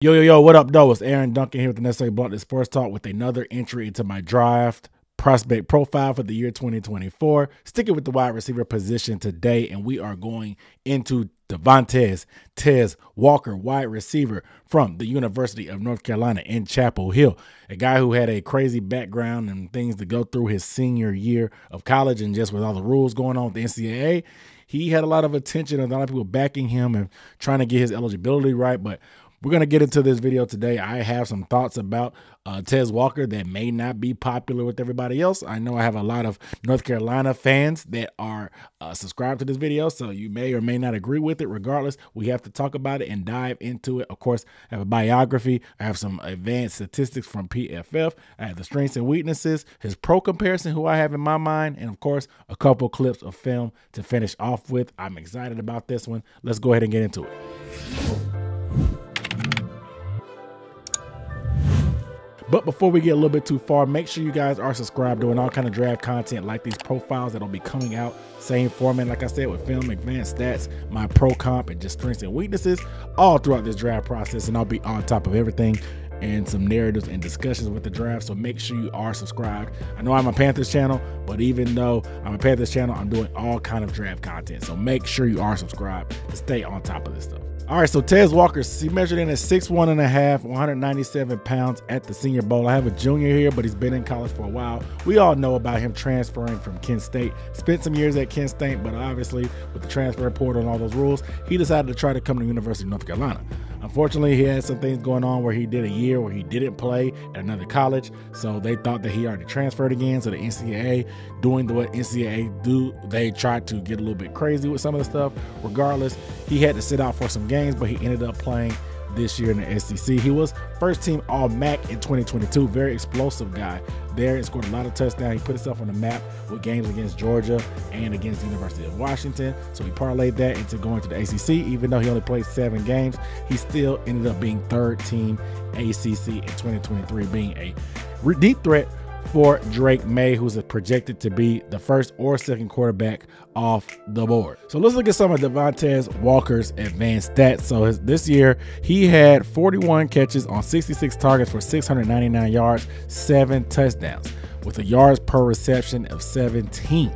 Yo, what up, though? It's Aaron Duncan here with the Necessary Bluntly Sports Talk with another entry into my draft prospect profile for the year 2024. Sticking with the wide receiver position today, and we are going into Tez Walker, wide receiver from the University of North Carolina in Chapel Hill. A guy who had a crazy background and things to go through his senior year of college, and just with all the rules going on with the NCAA, he had a lot of attention and a lot of people backing him and trying to get his eligibility right. But we're going to get into this video today. I have some thoughts about Tez Walker that may not be popular with everybody else. I know I have a lot of North Carolina fans that are subscribed to this video, so you may or may not agree with it. Regardless, we have to talk about it and dive into it. Of course, I have a biography. I have some advanced statistics from PFF. I have the strengths and weaknesses, his pro comparison, who I have in my mind, and of course, a couple clips of film to finish off with. I'm excited about this one. Let's go ahead and get into it. But before we get a little bit too far, make sure you guys are subscribed, doing all kind of draft content like these profiles that'll be coming out. Same format, like I said, with film, advanced stats, my pro comp, and just strengths and weaknesses all throughout this draft process. And I'll be on top of everything and some narratives and discussions with the draft. So make sure you are subscribed. I know I'm a Panthers channel, but even though I'm a Panthers channel, I'm doing all kind of draft content. So make sure you are subscribed to stay on top of this stuff. All right, so Tez Walker, he measured in at 6'1.5", 197 pounds at the Senior Bowl. I have a junior here, but he's been in college for a while. We all know about him transferring from Kent State. Spent some years at Kent State, but obviously with the transfer portal and all those rules, he decided to try to come to the University of North Carolina. Unfortunately, he had some things going on where he did a year where he didn't play at another college, so they thought that he already transferred again. So the NCAA, doing what NCAA do, they tried to get a little bit crazy with some of the stuff. Regardless, he had to sit out for some games, but he ended up playing this year in the SEC. He was first team All-MAC in 2022. Very explosive guy there. He scored a lot of touchdowns. He put himself on the map with games against Georgia and against the University of Washington. So he parlayed that into going to the ACC. Even though he only played 7 games, he still ended up being third team ACC in 2023, being a deep threat for Drake May, who's projected to be the first or second quarterback off the board. So let's look at some of Tez Walker's advanced stats. So this year, he had 41 catches on 66 targets for 699 yards, 7 touchdowns, with a yards per reception of 17.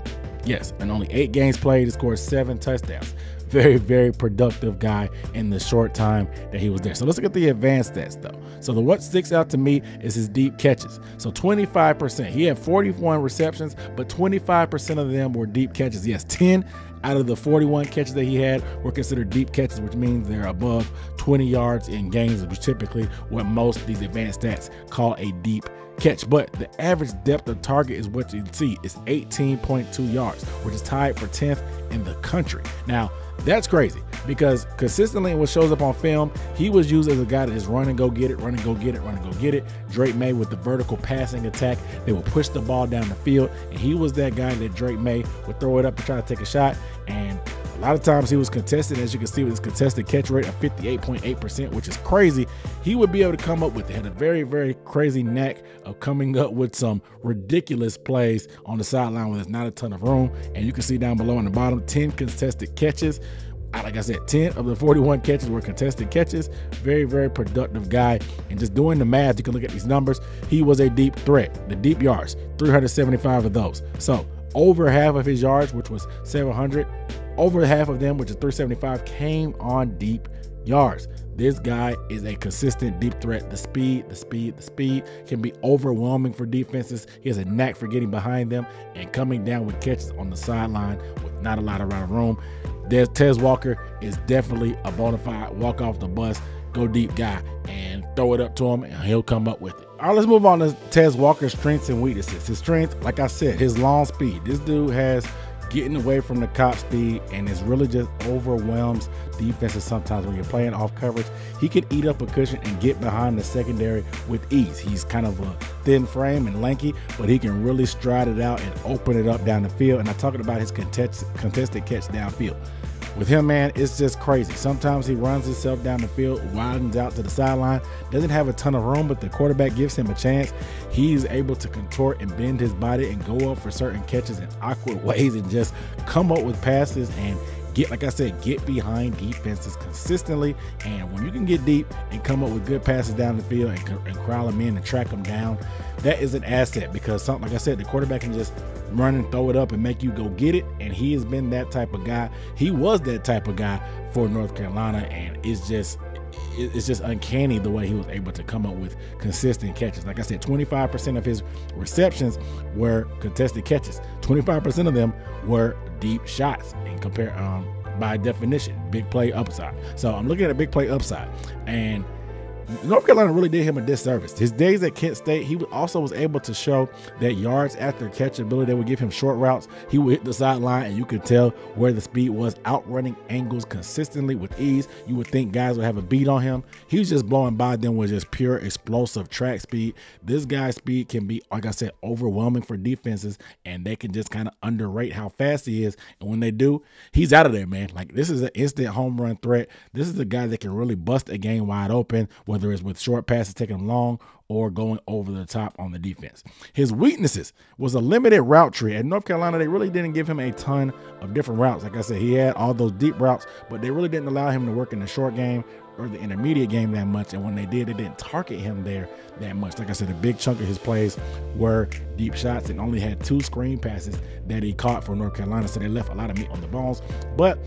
Yes, and only 8 games played, he scored 7 touchdowns. Very, very productive guy in the short time that he was there. So let's look at the advanced stats though. So what sticks out to me is his deep catches. So 25%. He had 41 receptions, but 25% of them were deep catches. Yes, 10 out of the 41 catches that he had were considered deep catches, which means they're above 20 yards in games, which is typically what most of these advanced stats call a deep catch. But the average depth of target is what you can see is 18.2 yards, which is tied for 10th in the country. Now, that's crazy because consistently what shows up on film, he was used as a guy that just run and go get it, run and go get it, run and go get it. Drake May with the vertical passing attack, they would push the ball down the field, and he was that guy that Drake May would throw it up and try to take a shot. And a lot of times he was contested, as you can see with his contested catch rate of 58.8%, which is crazy. He would be able to come up with it. Had a very, very crazy knack of coming up with some ridiculous plays on the sideline when there's not a ton of room. And you can see down below on the bottom, 10 contested catches. Like I said, 10 of the 41 catches were contested catches. Very, very productive guy. And just doing the math, you can look at these numbers. He was a deep threat. The deep yards, 375 of those. So over half of his yards, which was 700, over half of them, which is 375, came on deep yards. This guy is a consistent deep threat. The speed can be overwhelming for defenses. He has a knack for getting behind them and coming down with catches on the sideline with not a lot of room. Tez Walker is definitely a bona fide walk off the bus, go deep guy, and throw it up to him and he'll come up with it. All right, let's move on to Tez Walker's strengths and weaknesses. His strength, like I said, his long speed. This dude has getting away from the cop speed, and it really just overwhelms defenses sometimes when you're playing off coverage. He can eat up a cushion and get behind the secondary with ease. He's kind of a thin frame and lanky, but he can really stride it out and open it up down the field. And I'm talking about his contested catch downfield. With him, man, it's just crazy. Sometimes he runs himself down the field, widens out to the sideline, doesn't have a ton of room, but the quarterback gives him a chance. He's able to contort and bend his body and go up for certain catches in awkward ways and just come up with passes and like I said, get behind defenses consistently. And when you can get deep and come up with good passes down the field and corral them in and track them down, that is an asset, because something, like I said, the quarterback can just run and throw it up and make you go get it. And he has been that type of guy. He was that type of guy for North Carolina, and it's just uncanny the way he was able to come up with consistent catches. Like I said, 25% of his receptions were contested catches. 25% of them were deep shots, and by definition, big play upside. So I'm looking at a big play upside, and North Carolina really did him a disservice. His days at Kent State, he also was able to show that yards after catch ability. They would give him short routes. He would hit the sideline, and you could tell where the speed was, outrunning angles consistently with ease. You would think guys would have a beat on him. He was just blowing by them with just pure explosive track speed. This guy's speed can be, like I said, overwhelming for defenses, and they can just kind of underrate how fast he is. And when they do, he's out of there, man. Like, this is an instant home run threat. This is the guy that can really bust a game wide open, whether it's with short passes, taking them long, or going over the top on the defense. His weaknesses was a limited route tree. At North Carolina, they really didn't give him a ton of different routes. Like I said, he had all those deep routes, but they really didn't allow him to work in the short game or the intermediate game that much. And when they did, they didn't target him there that much. Like I said, a big chunk of his plays were deep shots, and only had 2 screen passes that he caught for North Carolina. So they left a lot of meat on the bones. But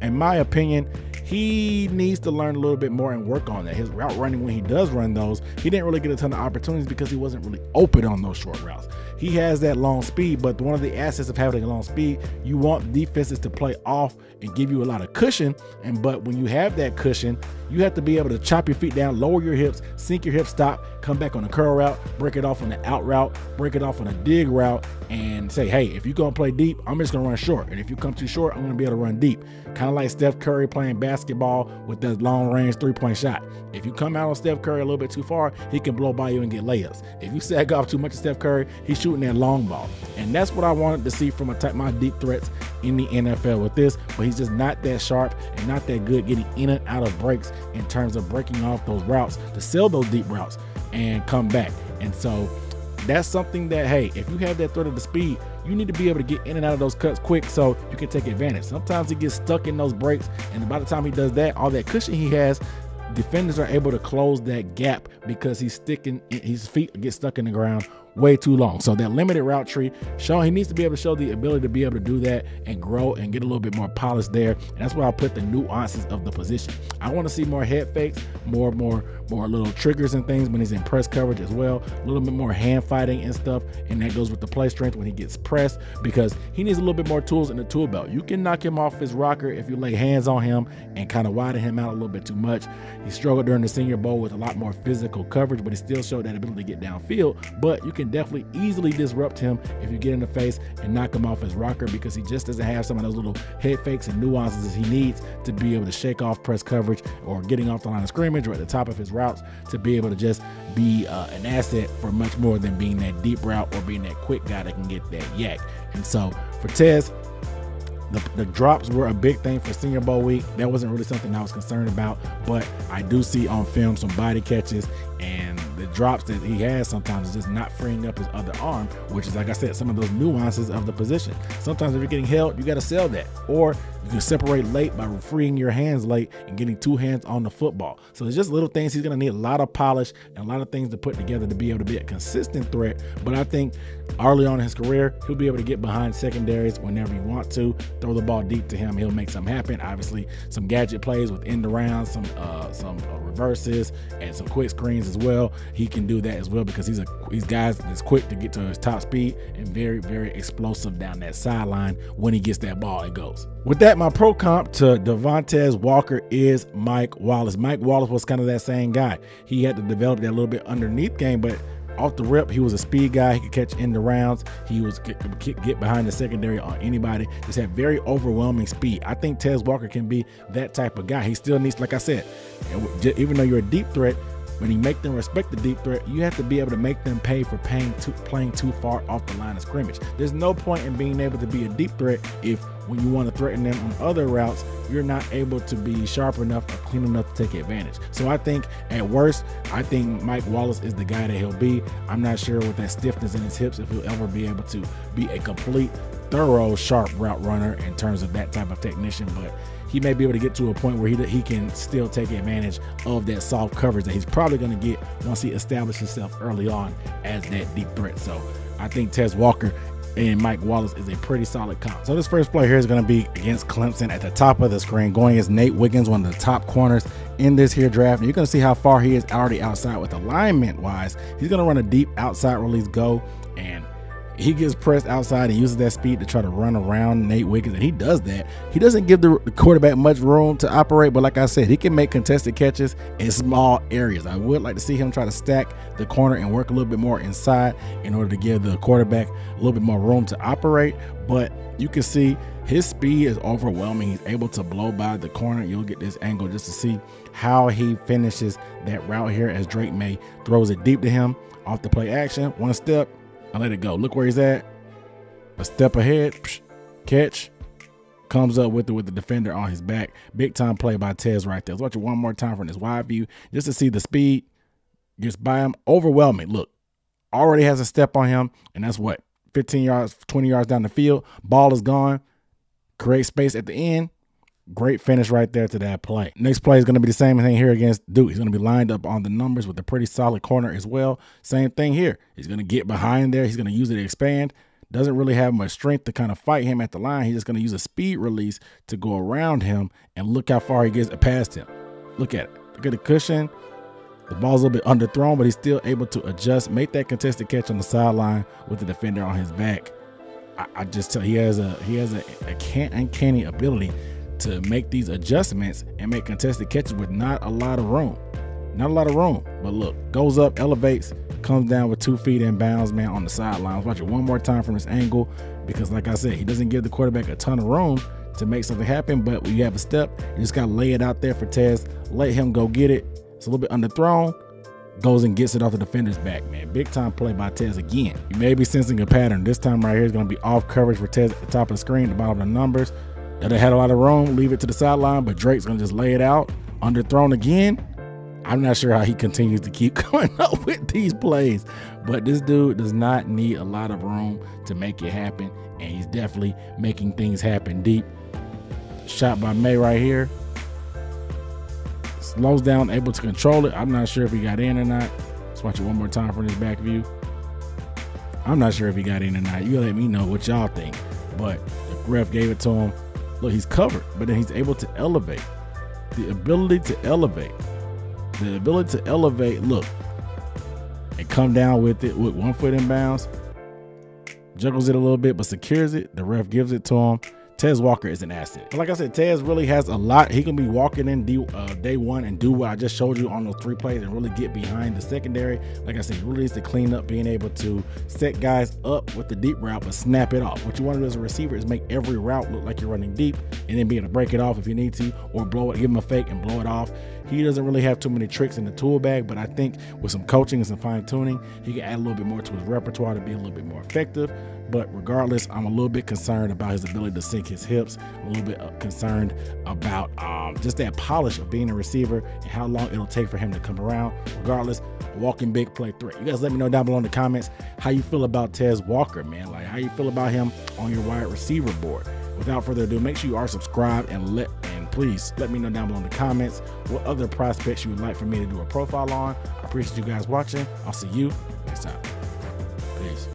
in my opinion, he needs to learn a little bit more and work on that. His route running, when he does run those, he didn't really get a ton of opportunities because he wasn't really open on those short routes. He has that long speed, but one of the assets of having a long speed, you want defenses to play off and give you a lot of cushion. But when you have that cushion, you have to be able to chop your feet down, lower your hips, sink your hip stop, come back on a curl route, break it off on the out route, break it off on a dig route, and say, hey, if you're going to play deep, I'm just going to run short. And if you come too short, I'm going to be able to run deep. Kind of like Steph Curry playing basketball with that long-range three-point shot. If you come out on Steph Curry a little bit too far, he can blow by you and get layups. If you sag off too much of Steph Curry, he's shooting that long ball. And that's what I wanted to see from my deep threats in the NFL with this, but he's just not that sharp and not that good getting in and out of breaks in terms of breaking off those routes to sell those deep routes and come back. And so that's something that, hey, if you have that threat of the speed, you need to be able to get in and out of those cuts quick so you can take advantage. Sometimes he gets stuck in those breaks, and by the time he does that, all that cushion he has, defenders are able to close that gap because his feet get stuck in the ground way too long. So that limited route tree, he needs to be able to show the ability to be able to do that and grow and get a little bit more polish there. And that's where I'll put the nuances of the position. I want to see more head fakes, more little triggers and things when he's in press coverage as well, a little bit more hand fighting and stuff. And that goes with the play strength when he gets pressed, because he needs a little bit more tools in the tool belt. You can knock him off his rocker if you lay hands on him and kind of widen him out a little bit too much. He struggled during the Senior Bowl with a lot more physical coverage, but he still showed that ability to get downfield. But you can definitely easily disrupt him if you get in the face and knock him off his rocker, because he just doesn't have some of those little head fakes and nuances he needs to be able to shake off press coverage or getting off the line of scrimmage or at the top of his routes to be able to just be an asset for much more than being that deep route or being that quick guy that can get that yak. And so for Tez, the drops were a big thing for Senior Bowl week. That wasn't really something I was concerned about, but I do see on film some body catches, and the drops that he has sometimes is just not freeing up his other arm, which is, like I said, some of those nuances of the position. Sometimes if you're getting held, you got to sell that, or you can separate late by freeing your hands late and getting 2 hands on the football. So it's just little things. He's going to need a lot of polish and a lot of things to put together to be able to be a consistent threat. But I think early on in his career, he'll be able to get behind secondaries whenever he wants to, throw the ball deep to him. He'll make something happen. Obviously, some gadget plays with end around, some reverses, and some quick screens as well. He can do that as well because he's guys that's quick to get to his top speed and very, very explosive down that sideline. When he gets that ball, it goes. With that, my pro comp to Tez Walker is Mike Wallace. Mike Wallace was kind of that same guy. He had to develop that little bit underneath game, but off the rip, he was a speed guy. He could catch end rounds. He was get behind the secondary on anybody. Just had very overwhelming speed. I think Tez Walker can be that type of guy. He still needs, like I said, even though you're a deep threat, when you make them respect the deep threat, you have to be able to make them pay for playing too far off the line of scrimmage. There's no point in being able to be a deep threat if, when you want to threaten them on other routes, you're not able to be sharp enough or clean enough to take advantage. So I think at worst, I think Mike Wallace is the guy that he'll be. I'm not sure with that stiffness in his hips if he'll ever be able to be a complete thorough, sharp route runner in terms of that type of technician, but he may be able to get to a point where he can still take advantage of that soft coverage that he's probably going to get once he establishes himself early on as that deep threat. So I think Tez Walker and Mike Wallace is a pretty solid comp. So this first play here is going to be against Clemson. At the top of the screen, going against Nate Wiggins, one of the top corners in this here draft. And you're going to see how far he is already outside with alignment wise. He's going to run a deep outside release go, and he gets pressed outside and uses that speed to try to run around Nate Wiggins, and he does that. He doesn't give the quarterback much room to operate, but like I said, he can make contested catches in small areas. I would like to see him try to stack the corner and work a little bit more inside in order to give the quarterback a little bit more room to operate, but you can see his speed is overwhelming. He's able to blow by the corner. You'll get this angle just to see how he finishes that route here as Drake May throws it deep to him off the play action. One step, I let it go. Look where he's at. A step ahead, catch, comes up with the defender on his back. Big time play by Tez right there. Let's watch it one more time from this wide view just to see the speed. Gets by him, overwhelming. Look, already has a step on him, and that's what, 15 yards, 20 yards down the field. Ball is gone. Create space at the end. Great finish right there to that play. Next play is going to be the same thing here against Duke. He's going to be lined up on the numbers with a pretty solid corner as well. Same thing here. He's going to get behind there. He's going to use it to expand. Doesn't really have much strength to kind of fight him at the line. He's just going to use a speed release to go around him, and look how far he gets past him. Look at it. Look at the cushion. The ball's a little bit underthrown, but he's still able to adjust, make that contested catch on the sideline with the defender on his back. I just tell he has a uncanny ability to make these adjustments and make contested catches with not a lot of room. Not a lot of room, but look, goes up, elevates, comes down with 2 feet in bounds, man, on the sideline. Let's watch it one more time from this angle, because like I said, he doesn't give the quarterback a ton of room to make something happen, but when you have a step, you just got to lay it out there for Tez, let him go get it. It's a little bit underthrown, goes and gets it off the defender's back, man. Big time play by Tez again. You may be sensing a pattern. This time right here is going to be off coverage for Tez at the top of the screen, the bottom of the numbers. They had a lot of room, leave it to the sideline, but Drake's going to just lay it out. Underthrown again. I'm not sure how he continues to keep coming up with these plays, but this dude does not need a lot of room to make it happen, and he's definitely making things happen deep. Shot by May right here. Slows down, able to control it. I'm not sure if he got in or not. Let's watch it one more time from this back view. I'm not sure if he got in or not. You let me know what y'all think, but the ref gave it to him. Look, he's covered, but then he's able to elevate. The ability to elevate. The ability to elevate, look, and come down with it with 1 foot in bounds. Juggles it a little bit, but secures it. The ref gives it to him. Tez Walker is an asset. But like I said, Tez really has a lot. He can be walking in day one and do what I just showed you on those 3 plays and really get behind the secondary. Like I said, he really needs to clean up being able to set guys up with the deep route, but snap it off. What you want to do as a receiver is make every route look like you're running deep, and then be able to break it off if you need to, or blow it, give him a fake and blow it off. He doesn't really have too many tricks in the tool bag, but I think with some coaching and some fine tuning, he can add a little bit more to his repertoire to be a little bit more effective. But regardless, I'm a little bit concerned about his ability to sink his hips. I'm a little bit concerned about just that polish of being a receiver and how long it'll take for him to come around. Regardless, walking big play threat. You guys let me know down below in the comments how you feel about Tez Walker, man. Like, how you feel about him on your wide receiver board. Without further ado, make sure you are subscribed, and please let me know down below in the comments what other prospects you would like for me to do a profile on. I appreciate you guys watching. I'll see you next time. Peace.